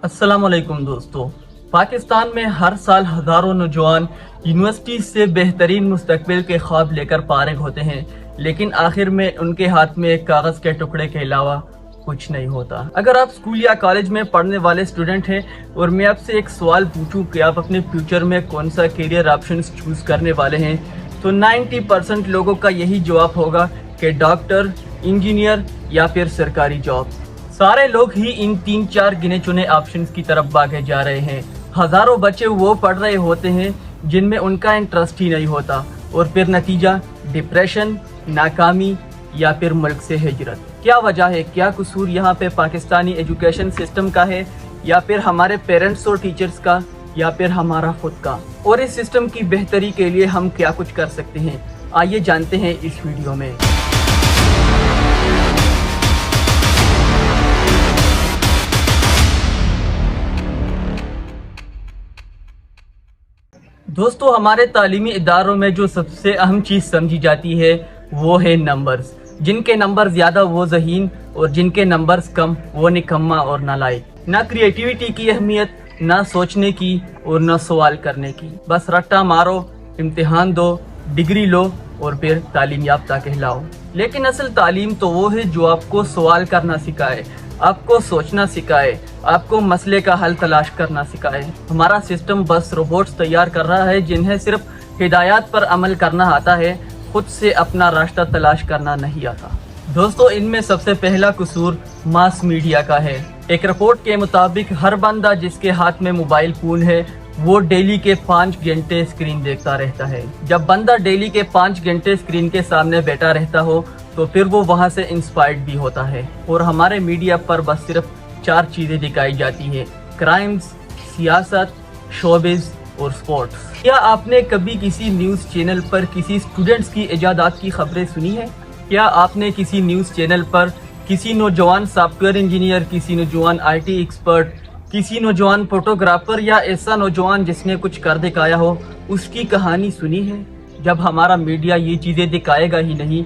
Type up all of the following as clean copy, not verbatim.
अस्सलाम वालेकुम दोस्तों। पाकिस्तान में हर साल हज़ारों नौजवान यूनिवर्सिटी से बेहतरीन मुस्तकबिल के ख्वाब लेकर फारिग होते हैं, लेकिन आखिर में उनके हाथ में एक कागज़ के टुकड़े के अलावा कुछ नहीं होता। अगर आप स्कूल या कॉलेज में पढ़ने वाले स्टूडेंट हैं और मैं आपसे एक सवाल पूछूं कि आप अपने फ्यूचर में कौन सा करियर ऑप्शंस चूज़ करने वाले हैं, तो 90% लोगों का यही जवाब होगा कि डॉक्टर, इंजीनियर या फिर सरकारी जॉब। सारे लोग ही इन 3-4 गिने चुने ऑप्शंस की तरफ भागे जा रहे हैं। हजारों बच्चे वो पढ़ रहे होते हैं जिनमें उनका इंटरेस्ट ही नहीं होता और फिर नतीजा डिप्रेशन, नाकामी या फिर मुल्क से हिजरत। क्या वजह है? क्या कसूर यहाँ पे पाकिस्तानी एजुकेशन सिस्टम का है, या फिर हमारे पेरेंट्स और टीचर्स का, या फिर हमारा खुद का? और इस सिस्टम की बेहतरी के लिए हम क्या कुछ कर सकते हैं, आइए जानते हैं इस वीडियो में। दोस्तों, हमारे तालीमी इदारों में जो सबसे अहम चीज़ समझी जाती है वो है नंबर्स। जिनके नंबर ज़्यादा वो ज़हीन और जिनके नंबर्स कम वो निकम्मा और नालायक। ना क्रिएटिविटी की अहमियत, ना सोचने की और ना सवाल करने की। बस रट्टा मारो, इम्तिहान दो, डिग्री लो और फिर तालीम याफ्ता कहलाओ। लेकिन असल तालीम तो वो है जो आपको सवाल करना सिखाए, आपको सोचना सिखाए, आपको मसले का हल तलाश करना सिखाए। हमारा सिस्टम बस रोबोट्स तैयार कर रहा है जिन्हें सिर्फ हिदायत पर अमल करना आता है, खुद से अपना रास्ता तलाश करना नहीं आता। दोस्तों, इनमें सबसे पहला कसूर मास मीडिया का है। एक रिपोर्ट के मुताबिक हर बंदा जिसके हाथ में मोबाइल फोन है वो डेली के 5 घंटे स्क्रीन देखता रहता है। जब बंदा डेली के 5 घंटे स्क्रीन के सामने बैठा रहता हो तो फिर वो वहाँ से इंस्पायर्ड भी होता है। और हमारे मीडिया पर बस सिर्फ 4 चीज़ें दिखाई जाती है: क्राइम्स, सियासत, शोबिज़ और स्पोर्ट्स। क्या आपने कभी किसी न्यूज़ चैनल पर किसी स्टूडेंट्स की इजादात की खबरें सुनी है? क्या आपने किसी न्यूज़ चैनल पर किसी नौजवान सॉफ्टवेयर इंजीनियर, किसी नौजवान IT एक्सपर्ट, किसी नौजवान फोटोग्राफर या ऐसा नौजवान जिसने कुछ कर दिखाया हो, उसकी कहानी सुनी है? जब हमारा मीडिया ये चीज़ें दिखाएगा ही नहीं,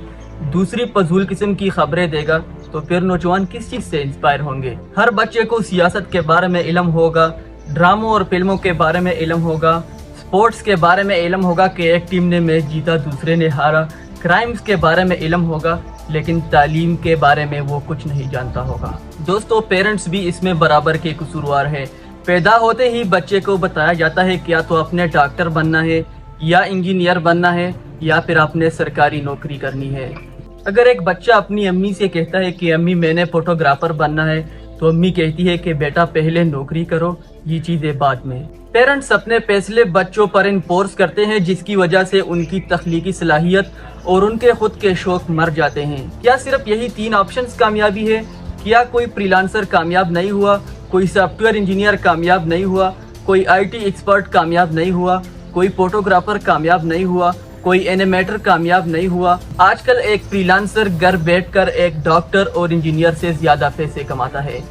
दूसरी फजूल किस्म की खबरें देगा, तो फिर नौजवान किस चीज़ से इंस्पायर होंगे? हर बच्चे को सियासत के बारे में इल्म होगा, ड्रामों और फिल्मों के बारे में इल्म होगा, स्पोर्ट्स के बारे में इल्म होगा कि एक टीम ने मैच जीता, दूसरे ने हारा, क्राइम्स के बारे में इल्म होगा, लेकिन तालीम के बारे में वो कुछ नहीं जानता होगा। दोस्तों, पेरेंट्स भी इसमें बराबर के कसूरवार हैं। पैदा होते ही बच्चे को बताया जाता है कि या तो अपने डॉक्टर बनना है, या इंजीनियर बनना है, या फिर आपने सरकारी नौकरी करनी है। अगर एक बच्चा अपनी अम्मी से कहता है कि अम्मी मैंने फोटोग्राफर बनना है, तो अम्मी कहती है कि बेटा पहले नौकरी करो, ये चीज़ें बाद में। पेरेंट्स अपने फैसले बच्चों पर इन्फोर्स करते हैं, जिसकी वजह से उनकी तख्लीकी सलाहियत और उनके खुद के शौक मर जाते हैं। क्या सिर्फ यही 3 ऑप्शंस कामयाबी है? क्या कोई फ्रीलांसर कामयाब नहीं हुआ, कोई सॉफ्टवेयर इंजीनियर कामयाब नहीं हुआ, कोई IT एक्सपर्ट कामयाब नहीं हुआ, कोई फोटोग्राफर कामयाब नहीं हुआ, कोई एनिमेटर कामयाब नहीं हुआ? आजकल एक फ्रीलांसर घर बैठकर एक डॉक्टर और इंजीनियर से ज्यादा पैसे कमाता है।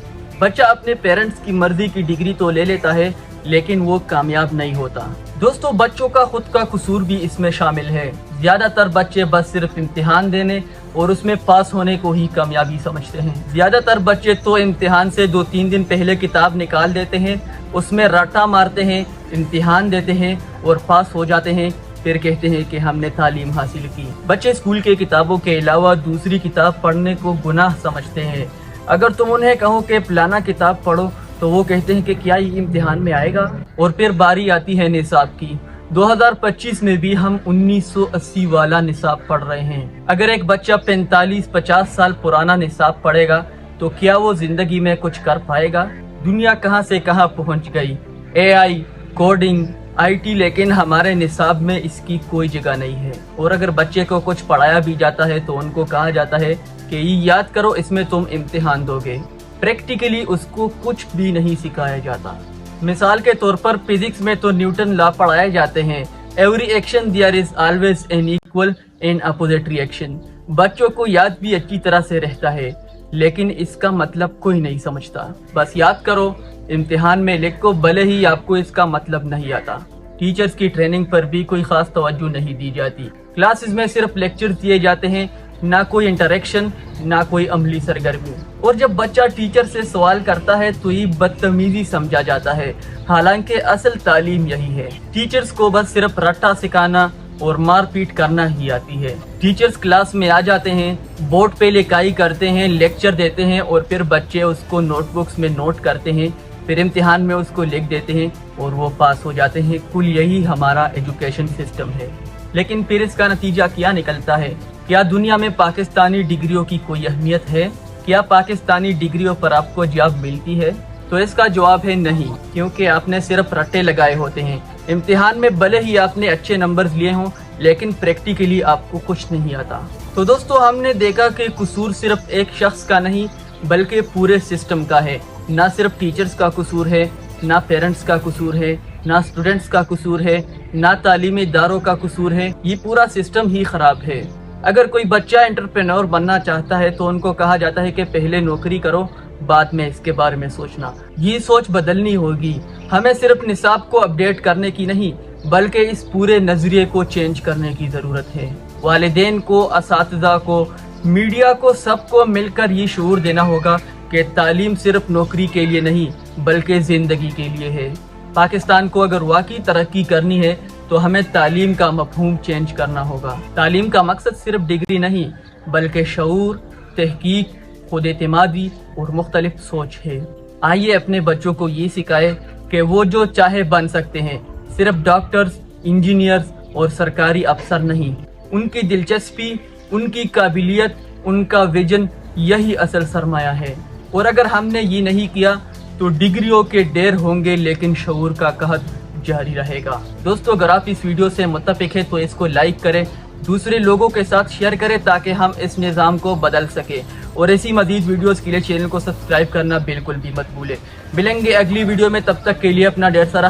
बच्चा अपने पेरेंट्स की मर्जी की डिग्री तो ले लेता है, लेकिन वो कामयाब नहीं होता। दोस्तों, बच्चों का खुद का कसूर भी इसमें शामिल है। ज्यादातर बच्चे बस सिर्फ इम्तिहान देने और उसमें पास होने को ही कामयाबी समझते हैं। ज्यादातर बच्चे तो इम्तिहान से 2-3 दिन पहले किताब निकाल देते हैं, उसमें रट्टा मारते हैं, इम्तिहान देते हैं और पास हो जाते हैं, फिर कहते हैं कि हमने तालीम हासिल की। बच्चे स्कूल के किताबों के अलावा दूसरी किताब पढ़ने को गुनाह समझते हैं। अगर तुम उन्हें कहो कि फलाना किताब पढ़ो तो वो कहते हैं कि क्या ये इम्तिहान में आएगा? और फिर बारी आती है निसाब की। 2025 में भी हम 1980 वाला निसाब पढ़ रहे हैं। अगर एक बच्चा 45-50 साल पुराना निसाब पढ़ेगा तो क्या वो जिंदगी में कुछ कर पाएगा? दुनिया कहां से कहां पहुंच गई, AI, कोडिंग, IT, लेकिन हमारे निसाब में इसकी कोई जगह नहीं है। और अगर बच्चे को कुछ पढ़ाया भी जाता है तो उनको कहा जाता है कि ये याद करो, इसमें तुम इम्तिहान दोगे। प्रैक्टिकली उसको कुछ भी नहीं सिखाया जाता। मिसाल के तौर पर फिजिक्स में तो न्यूटन लॉ पढ़ाए जाते हैं, every action there is always an equal and opposite reaction. बच्चों को याद भी अच्छी तरह से रहता है, लेकिन इसका मतलब कोई नहीं समझता। बस याद करो, इम्तिहान में लिखो, भले ही आपको इसका मतलब नहीं आता। टीचर्स की ट्रेनिंग पर भी कोई खास तवज्जो नहीं दी जाती। क्लासेस में सिर्फ लेक्चर दिए जाते हैं ना कोई इंटरेक्शन, ना कोई अमली सरगर्मी। और जब बच्चा टीचर से सवाल करता है तो ये बदतमीजी समझा जाता है, हालांकि असल तालीम यही है। टीचर्स को बस सिर्फ रट्टा सिखाना और मार पीट करना ही आती है। टीचर्स क्लास में आ जाते हैं, बोर्ड पे लिखाई करते हैं, लेक्चर देते हैं और फिर बच्चे उसको नोटबुक्स में नोट करते हैं, फिर इम्तिहान में उसको लिख देते हैं और वो पास हो जाते हैं। कुल यही हमारा एजुकेशन सिस्टम है। लेकिन फिर इसका नतीजा क्या निकलता है? क्या दुनिया में पाकिस्तानी डिग्रियों की कोई अहमियत है? क्या पाकिस्तानी डिग्रियों पर आपको जॉब मिलती है? तो इसका जवाब है नहीं, क्योंकि आपने सिर्फ रट्टे लगाए होते हैं। इम्तिहान में भले ही आपने अच्छे नंबर्स लिए हों, लेकिन प्रैक्टिकली आपको कुछ नहीं आता। तो दोस्तों, हमने देखा कि कसूर सिर्फ एक शख्स का नहीं बल्कि पूरे सिस्टम का है। ना सिर्फ टीचर्स का कसूर है, ना पेरेंट्स का कसूर है, ना स्टूडेंट्स का कसूर है, ना तालीमी इदारों का कसूर है। ये पूरा सिस्टम ही खराब है। अगर कोई बच्चा एंटरप्रेन्योर बनना चाहता है तो उनको कहा जाता है कि पहले नौकरी करो, बाद में इसके बारे में सोचना। ये सोच बदलनी होगी। हमें सिर्फ निसाब को अपडेट करने की नहीं, बल्कि इस पूरे नजरिए को चेंज करने की जरूरत है। वालिदैन को, असातिज़ा को, मीडिया को, सबको मिलकर ये शऊर देना होगा कि तालीम सिर्फ नौकरी के लिए नहीं बल्कि जिंदगी के लिए है। पाकिस्तान को अगर वाकई तरक्की करनी है तो हमें तालीम का मफहूम चेंज करना होगा। तालीम का मकसद सिर्फ डिग्री नहीं बल्कि शऊर, तहकीक, खुद एतमादी और मुख्तलिफ सोच है। आइए अपने बच्चों को ये सिखाए कि वो जो चाहे बन सकते हैं, सिर्फ डॉक्टर्स, इंजीनियर्स और सरकारी अफसर नहीं। उनकी दिलचस्पी, उनकी काबिलियत, उनका विजन, यही असल सरमाया है। और अगर हमने ये नहीं किया तो डिग्रियों के ढेर होंगे लेकिन शऊर का कहत जारी रहेगा। दोस्तों, अगर आप इस वीडियो से मुत्तफिक हैं तो इसको लाइक करें, दूसरे लोगों के साथ शेयर करें ताकि हम इस निज़ाम को बदल सके। और ऐसी मजीद वीडियोस के लिए चैनल को सब्सक्राइब करना बिल्कुल भी मत भूलें। मिलेंगे अगली वीडियो में, तब तक के लिए अपना ढेर सारा